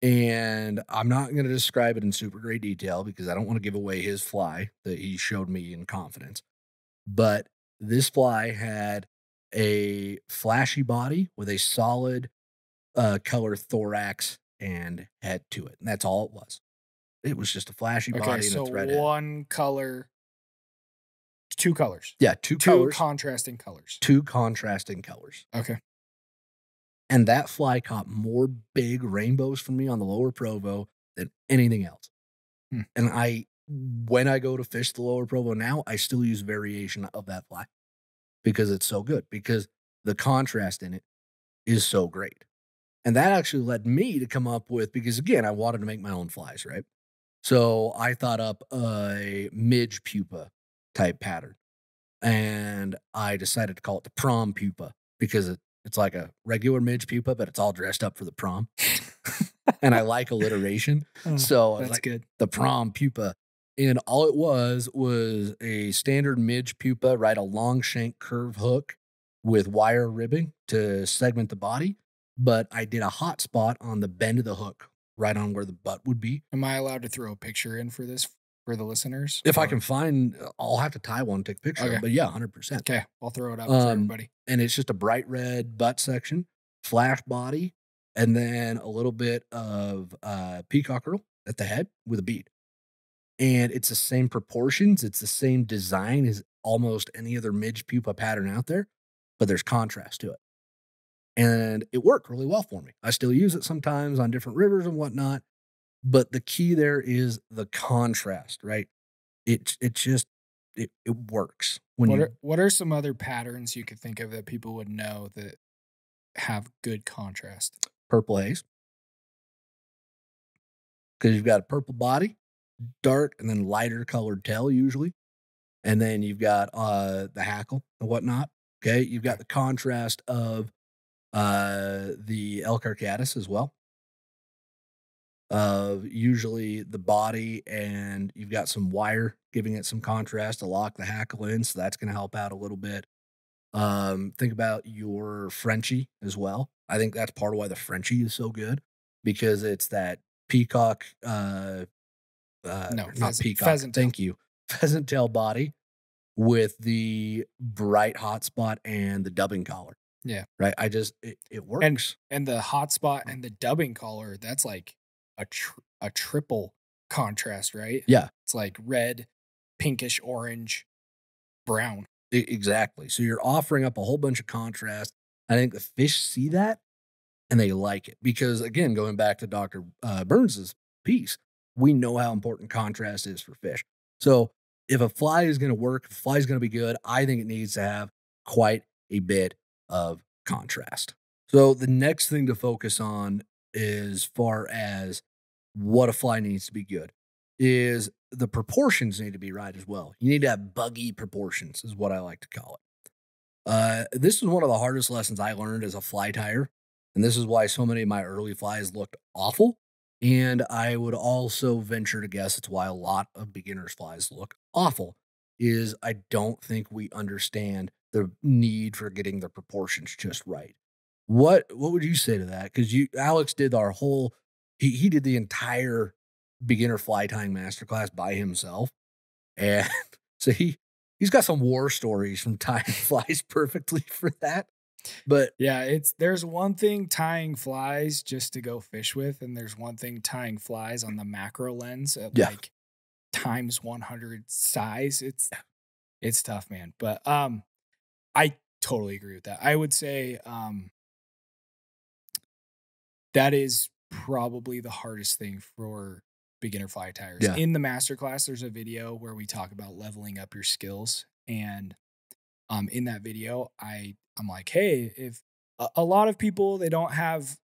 And I'm not going to describe it in super great detail because I don't want to give away his fly that he showed me in confidence. But this fly had a flashy body with a solid color thorax and head to it. And that's all it was. It was just a flashy body and a thread head. One color, two colors. Yeah, two colors. Contrasting colors. Two contrasting colors. Okay. And that fly caught more big rainbows for me on the lower Provo than anything else. And when I go to fish the lower Provo now, I still use variation of that fly because it's so good, because the contrast in it is so great. And that actually led me to come up with, because again, I wanted to make my own flies, right? So I thought up a midge pupa type pattern. And I decided to call it the prom pupa because it's like a regular midge pupa, but it's all dressed up for the prom. And I like alliteration. So that's like, good. The prom pupa. And all it was a standard midge pupa, right? A long shank curve hook with wire ribbing to segment the body. But I did a hot spot on the bend of the hook, right on where the butt would be. Am I allowed to throw a picture in for this for the listeners? If I can find, I'll have to tie one, take a picture. Okay. But yeah, 100%. Okay, I'll throw it up for everybody. And it's just a bright red butt section, flash body, and then a little bit of peacock curl at the head with a bead. And it's the same proportions. It's the same design as almost any other midge pupa pattern out there, but there's contrast to it. And it worked really well for me. I still use it sometimes on different rivers and whatnot. But the key there is the contrast, right? It works. What are some other patterns you could think of that people would know that have good contrast? Purple haze. Because you've got a purple body, dark, and then lighter colored tail usually. And then you've got the hackle and whatnot. Okay. You've got the contrast of the L. carcatus as well. Usually the body, and you've got some wire giving it some contrast to lock the hackle in. So that's going to help out a little bit. Think about your Frenchie as well. I think that's part of why the Frenchie is so good, because it's that peacock, not peacock. Pheasant tail. Thank you. Pheasant tail body with the bright hot spot and the dubbing collar. Yeah. Right. It works. And the hot spot and the dubbing collar, that's like a triple contrast, right? Yeah. It's like red, pinkish, orange, brown. Exactly. So you're offering up a whole bunch of contrast. I think the fish see that and they like it because, again, going back to Dr. Burns's piece, we know how important contrast is for fish. So if a fly is going to work, if a fly is going to be good, I think it needs to have quite a bit of contrast. So the next thing to focus on, as far as what a fly needs to be good, is the proportions need to be right as well. You need to have buggy proportions, is what I like to call it. This is one of the hardest lessons I learned as a fly tyer, and this is why so many of my early flies looked awful. And I would also venture to guess it's why a lot of beginners' flies look awful. Is I don't think we understand the need for getting the proportions just right. What would you say to that? Because Alex did our whole he did the entire beginner fly tying masterclass by himself, and so he's got some war stories from tying flies perfectly for that. But Yeah, there's one thing tying flies just to go fish with, and there's one thing tying flies on the macro lens at yeah, like times 100 size. It's tough, man. But I totally agree with that. I would say that is probably the hardest thing for beginner fly tyers. yeah, In the masterclass, there's a video where we talk about leveling up your skills, and in that video, I'm like, hey, if a lot of people they don't have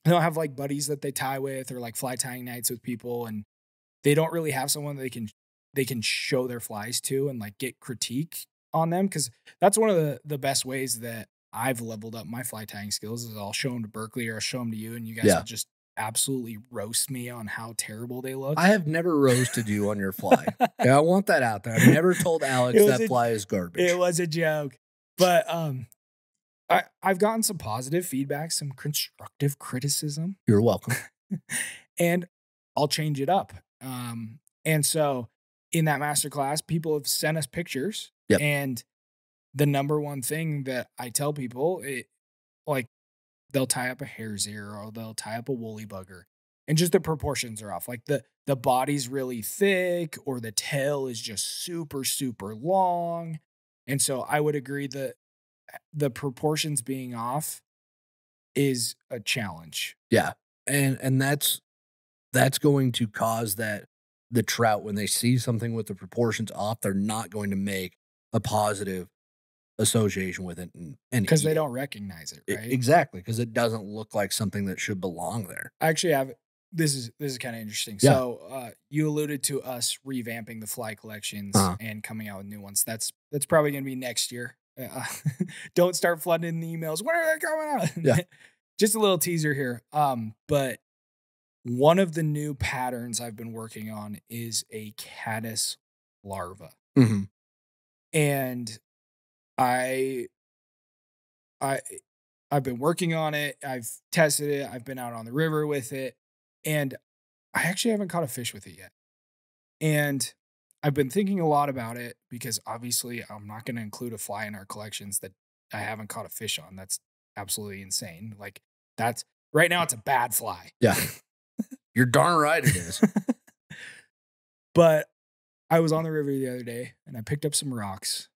like buddies that they tie with or like fly tying nights with people, and they don't really have someone they can show their flies to and like get critique on them, because that's one of the best ways that I've leveled up my fly tying skills is I'll show them to Berkeley or I'll show them to you, and you guys yeah. will just absolutely roast me on how terrible they look. I have never roasted you on your fly. Yeah, I want that out there. I've never told Alex that fly is garbage. It was a joke. But I've gotten some positive feedback, some constructive criticism, You're welcome. and I'll change it up. And so in that masterclass, people have sent us pictures. Yep. And the number one thing that I tell people, like they'll tie up a hare's ear or they'll tie up a woolly bugger, and just the proportions are off. Like the body's really thick or the tail is just super, super long. And so I would agree that the proportions being off is a challenge. Yeah. And that's going to cause that the trout, when they see something with the proportions off, they're not going to make a positive association with it and Because eat they it. don't recognize it, right? Exactly, because it doesn't look like something that should belong there. I actually have this is kind of interesting. Yeah. So you alluded to us revamping the fly collections Uh-huh. and coming out with new ones. That's probably going to be next year. Don't start flooding the emails. When are they coming out? Yeah. Just a little teaser here. But one of the new patterns I've been working on is a caddis larva. Mhm. And I've been working on it. I've tested it. I've been out on the river with it, and I actually haven't caught a fish with it yet. And I've been thinking a lot about it because obviously I'm not going to include a fly in our collections that I haven't caught a fish on. That's absolutely insane. Like that's right now it's a bad fly. Yeah. You're darn right it is. But I was on the river the other day and I picked up some rocks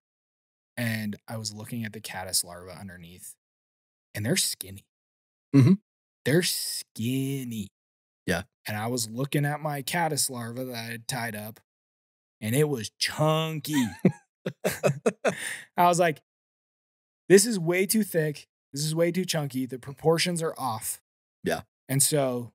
and I was looking at the caddis larva underneath, and they're skinny. Mhm. They're skinny. Yeah. And I was looking at my caddis larva that I had tied up, and it was chunky. I was like, this is way too thick. This is way too chunky. The proportions are off. Yeah. And so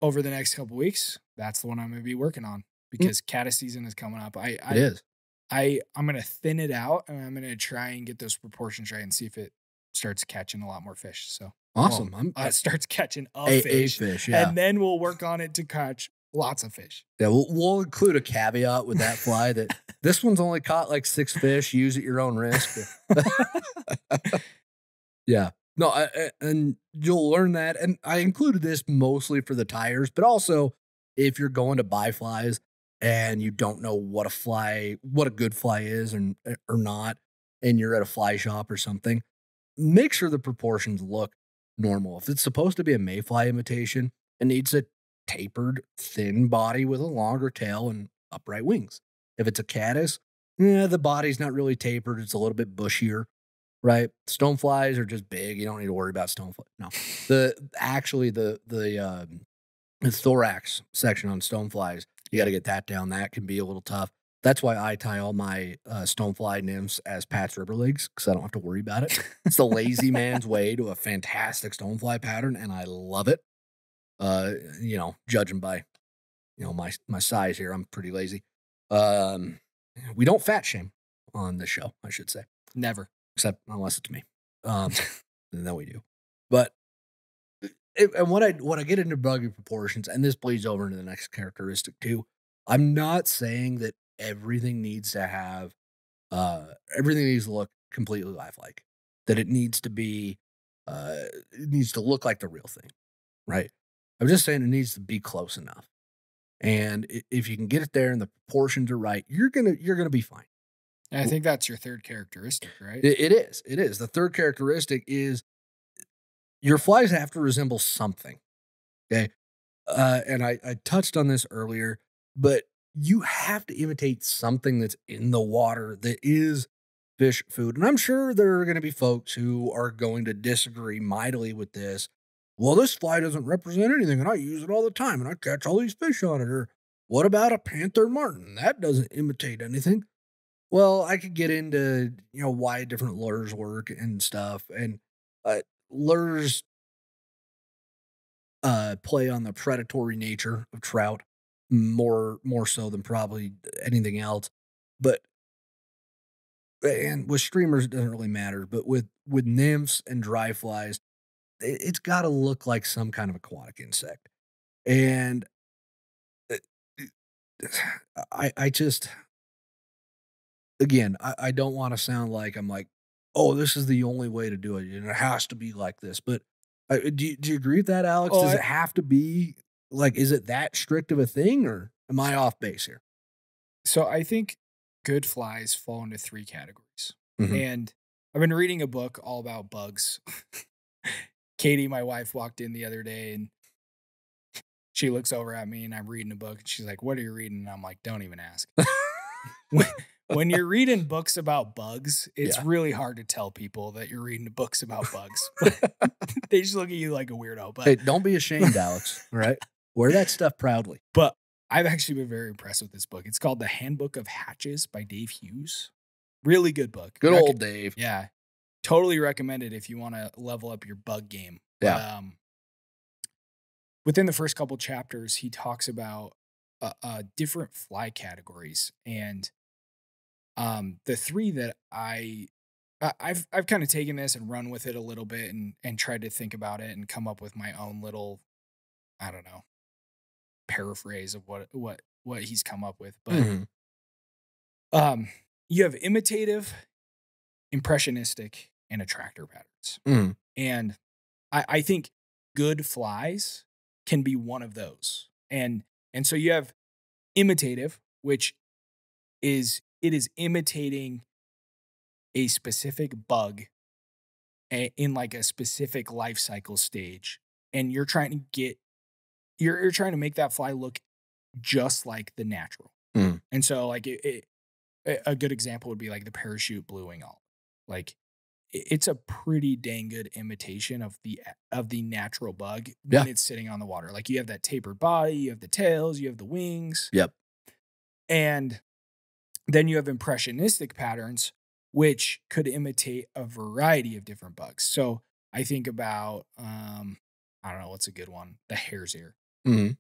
over the next couple weeks, that's the one I'm going to be working on because caddis season is coming up. It is. I'm going to thin it out and I'm going to try and get those proportions right and see if it starts catching a lot more fish. So Awesome. it starts catching a fish. Yeah. And then we'll work on it to catch lots of fish. Yeah, we'll include a caveat with that fly that this one's only caught like 6 fish. Use at your own risk. Yeah. No, and you'll learn that. And I included this mostly for the tires, but also if you're going to buy flies and you don't know what a good fly is or not, and you're at a fly shop or something, make sure the proportions look normal. If it's supposed to be a mayfly imitation, it needs a tapered, thin body with a longer tail and upright wings. If it's a caddis, Yeah, the body's not really tapered. It's a little bit bushier, right? Stoneflies are just big. You don't need to worry about stonefly. No, the thorax section on stoneflies, you got to get that down. That can be a little tough. That's why I tie all my stonefly nymphs as Pat's River Legs because I don't have to worry about it. It's the lazy man's way to a fantastic stonefly pattern, and I love it. Judging by my size here, I'm pretty lazy. We don't fat shame on this show, I should say, Never. except unless it's me. Then we do. But and when I get into buggy proportions, and this bleeds over into the next characteristic too, I'm not saying that everything needs to have everything needs to look completely lifelike. That it needs to be it needs to look like the real thing, right? I'm just saying it needs to be close enough. And if you can get it there and the proportions are right, you're gonna be fine. And I think that's your third characteristic, right? It is. It is. The third characteristic is your flies have to resemble something. Okay. And I touched on this earlier, but you have to imitate something that's in the water that is fish food. And I'm sure there are going to be folks who are going to disagree mightily with this. Well, this fly doesn't represent anything, and I use it all the time, and I catch all these fish on it. Or what about a panther martin? That doesn't imitate anything. Well, I could get into why different lures work and stuff, and lures play on the predatory nature of trout more so than probably anything else. But and with streamers it doesn't really matter, but with nymphs and dry flies, it's got to look like some kind of aquatic insect. And uh, I just again, I don't want to sound like I'm like, oh, this is the only way to do it. It has to be like this. But do you agree with that, Alex? Oh, Does it have to be like, is it that strict of a thing, or am I off base here? So I think good flies fall into three categories. Mhm. And I've been reading a book all about bugs. Katie, my wife, walked in the other day and she looks over at me and I'm reading a book and she's like, "What are you reading?" And I'm like, "Don't even ask." When you're reading books about bugs, it's Yeah. really hard to tell people that you're reading books about bugs. They just look at you like a weirdo. Hey, don't be ashamed, Alex. All right, wear that stuff proudly. But I've actually been very impressed with this book. It's called The Handbook of Hatches by Dave Hughes. Really good book. Good old Dave. Yeah. Totally recommend it if you want to level up your bug game. Yeah. Within the first couple chapters, he talks about different fly categories. And the three that I've kind of taken this and run with it a little bit and tried to think about it and come up with my own little, I don't know, paraphrase of what he's come up with. But Mhm. you have imitative, impressionistic, and attractor patterns. Mhm. And I think good flies can be one of those. And so you have imitative, which is imitating a specific bug in like a specific life cycle stage. And you're trying to get you're trying to make that fly look just like the natural. Mhm. And so like a good example would be like the parachute blue wing olive. Like it's a pretty dang good imitation of the natural bug when Yeah. it's sitting on the water. Like you have that tapered body, you have the tails, you have the wings, Yep. and then you have impressionistic patterns, which could imitate a variety of different bugs. So I think about I don't know what's a good one, the hare's ear. Mhm.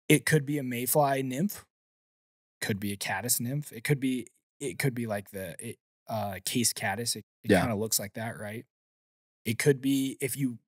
It could be a mayfly nymph, could be a caddis nymph. It could be like the case caddis. It Yeah. kind of looks like that, right? It could be if you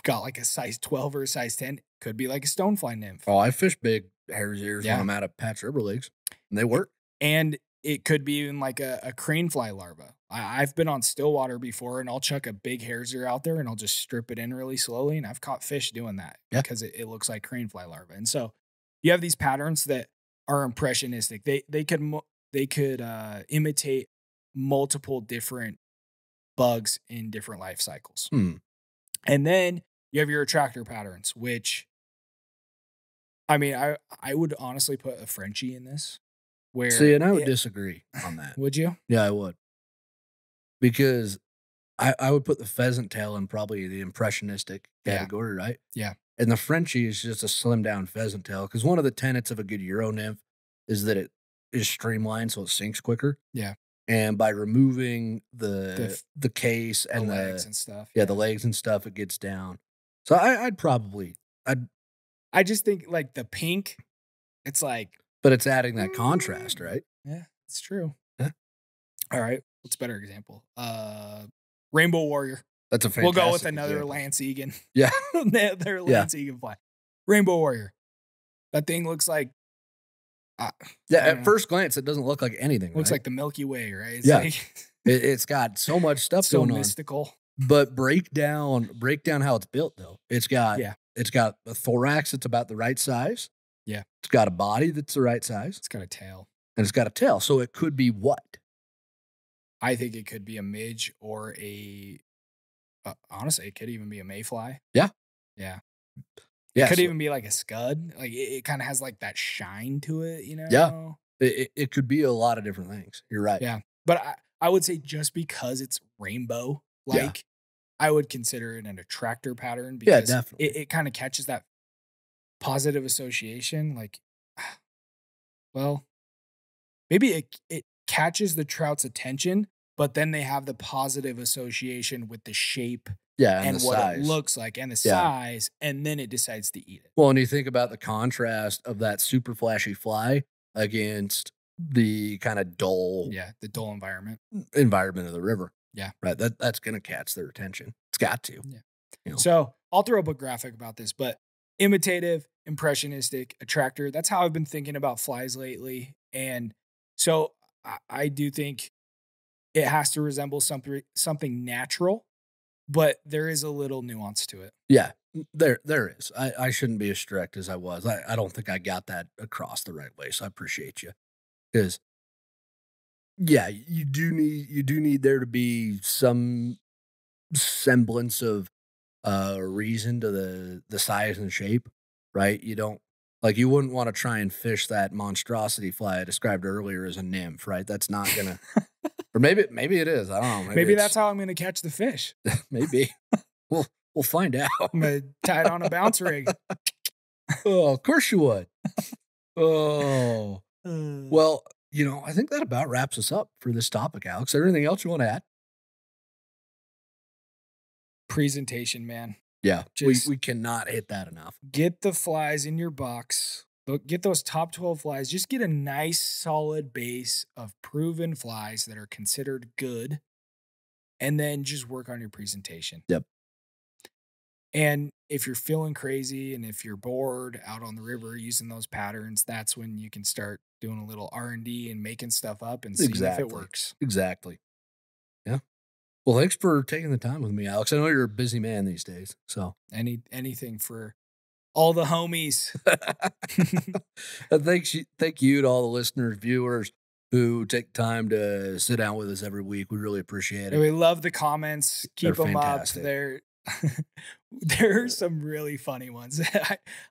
got like a size 12 or a size 10, could be like a stonefly nymph. Oh, I fish big hare's ears Yeah. when I'm out of Pat's River Leagues, and they work. And it could be even like a crane fly larva. I've been on still water before and I'll chuck a big hare's ear out there and I'll just strip it in really slowly. And I've caught fish doing that Yeah. because it looks like crane fly larva. And so you have these patterns that are impressionistic. They could imitate multiple different bugs in different life cycles. Hmm. And then you have your attractor patterns, which I mean, I would honestly put a Frenchie in this. Where See, and I would disagree on that. Would you? Yeah, I would. Because I would put the pheasant tail in probably the impressionistic category, right? Yeah. And the Frenchie is just a slimmed down pheasant tail. Because one of the tenets of a good Euro nymph is that it is streamlined so it sinks quicker. Yeah. And by removing the case and the legs and stuff. the legs and stuff, it gets down. So I just think like the pink, it's like, but it's adding that contrast, right? Yeah, it's true. Yeah. All right. What's a better example? Rainbow Warrior. That's a fantastic We'll go with another example. Lance Egan. Yeah. Another Lance Egan fly. Rainbow Warrior. That thing looks like. At first glance, it doesn't look like anything. Looks right? like the Milky Way, right? It's Yeah. like, It's got so much stuff so going on. mystical. But break down how it's built, though. It's got a thorax that's about the right size. Yeah. It's got a body that's the right size. It's got a tail. And it's got a tail. So it could be what? I think it could be a midge or a. Honestly, it could even be a mayfly. Yeah. Yeah. Yeah. It could even be like a scud. Like it kind of has like that shine to it, you know? Yeah. It could be a lot of different things. You're right. Yeah. But I would say just because it's rainbow, like I would consider it an attractor pattern because definitely. it kind of catches that positive association. Like, well, maybe it catches the trout's attention, but then they have the positive association with the shape and the what size. it looks like and the size, and then it decides to eat it. Well, and you think about the contrast of that super flashy fly against the kind of dull, the dull environment of the river. Yeah, right. That's going to catch their attention. It's got to. Yeah. You know? So I'll throw up a graphic about this, but imitative, impressionistic, attractor. That's how I've been thinking about flies lately, and so I do think it has to resemble something natural, but there is a little nuance to it. Yeah, there is. I shouldn't be as strict as I was. I don't think I got that across the right way. So I appreciate you. Because you do need there to be some semblance of reason to the size and shape, right? You wouldn't want to try and fish that monstrosity fly I described earlier as a nymph, right? That's not gonna. Or maybe it is. I don't know. Maybe that's how I'm going to catch the fish. Maybe. We'll find out. I'm going to tie it on a bounce rig. Oh, of course you would. Oh. Well, I think that about wraps us up for this topic, Alex. Is there anything else you want to add? Presentation, man. Yeah. We cannot hit that enough. Get the flies in your box. Get those top 12 flies. Just get a nice, solid base of proven flies that are considered good. And then just work on your presentation. Yep. And if you're feeling crazy and if you're bored out on the river using those patterns, that's when you can start doing a little R&D and making stuff up and seeing if it works. Exactly. Yeah. Well, thanks for taking the time with me, Alex. I know you're a busy man these days. So anything for all the homies. Thank you to all the listeners, viewers who take time to sit down with us every week. We really appreciate it. We love the comments. Keep them fantastic. up. There are some really funny ones.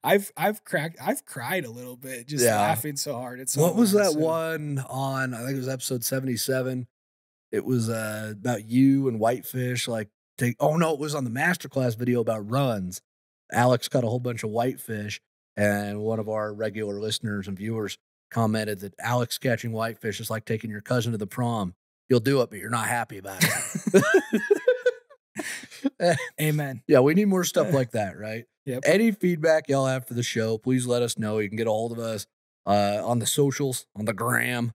I've cried a little bit just laughing so hard. What was that one on? I think it was episode 77. It was about you and whitefish. It was on the masterclass video about runs. Alex caught a whole bunch of whitefish, and one of our regular listeners and viewers commented that Alex catching whitefish is like taking your cousin to the prom. You'll do it, but you're not happy about it. Amen. Yeah, we need more stuff like that, right? Yep. Any feedback y'all have for the show, please let us know. You can get a hold of us on the socials, on the gram.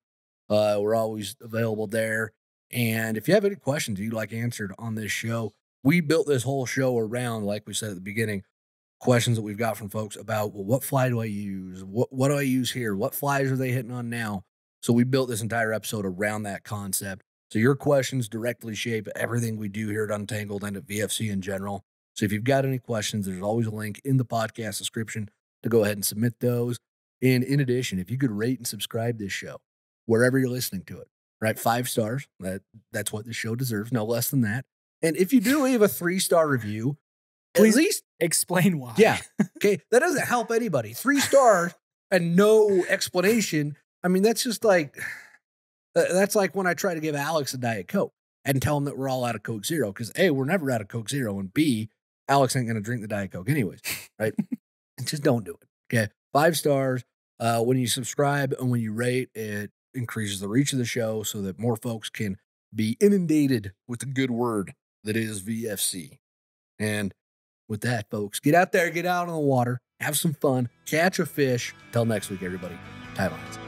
We're always available there. And if you have any questions you'd like answered on this show, we built this whole show around, like we said at the beginning, questions that we've got from folks about, well, what fly do I use? What do I use here? What flies are they hitting on now? So we built this entire episode around that concept. So your questions directly shape everything we do here at Untangled and at VFC in general. So if you've got any questions, there's always a link in the podcast description to go ahead and submit those. And in addition, if you could rate and subscribe this show, wherever you're listening to it, right? 5 stars. That's what the show deserves, no less than that. And if you do leave a 3-star review, please at least explain why. Yeah. Okay. That doesn't help anybody. 3 stars and no explanation. I mean, that's just like, that's like when I try to give Alex a Diet Coke and tell him that we're all out of Coke Zero. Cause A, we're never out of Coke Zero. And B, Alex ain't going to drink the Diet Coke anyways. Right. Just don't do it. Okay. 5 stars. When you subscribe and when you rate, it increases the reach of the show so that more folks can be inundated with the good word that is VFC. And with that, folks, get out there, get out on the water, have some fun, catch a fish. Till next week, everybody. Tight lines.